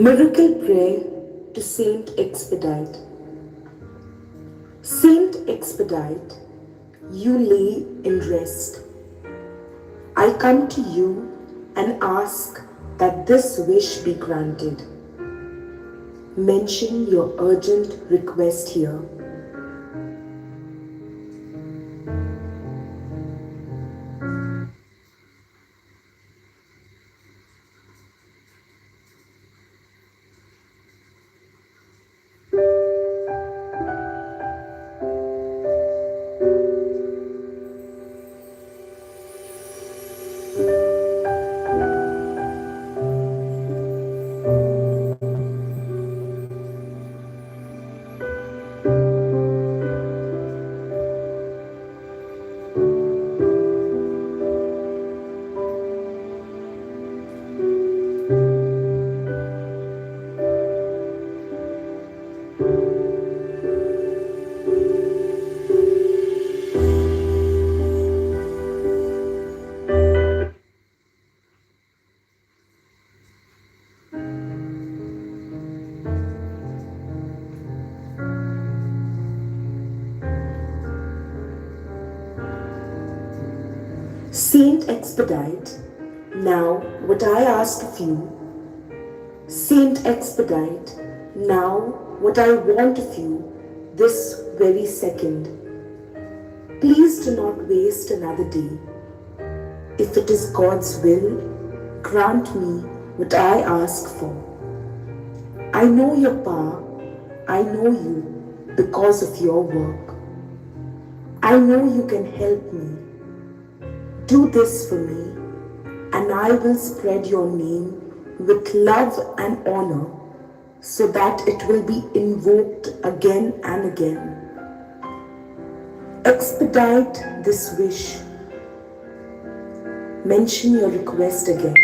Miracle Prayer to Saint Expedite. Saint Expedite, you lay in rest. I come to you and ask that this wish be granted. Mention your urgent request here. Saint Expedite, now what I ask of you. Saint Expedite, now what I want of you this very second. Please do not waste another day. If it is God's will, grant me what I ask for. I know your power. I know you because of your work. I know you can help me. Do this for me, and I will spread your name with love and honor so that it will be invoked again and again. Expedite this wish. Mention your request again.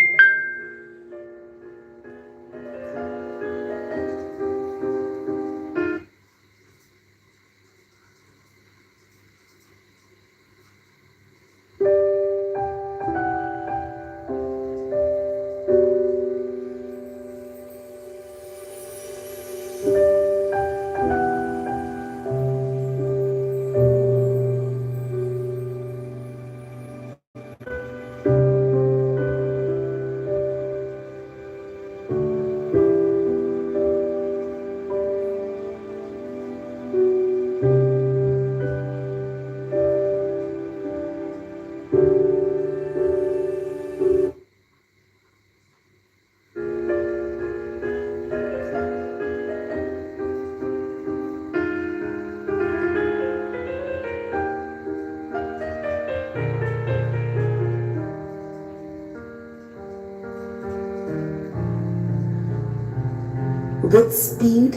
With speed,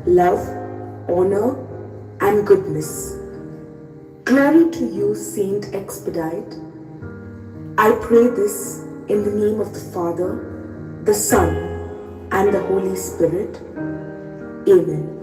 love, honor, and goodness. Glory to you, Saint Expedite. I pray this in the name of the Father, the Son, and the Holy Spirit. Amen.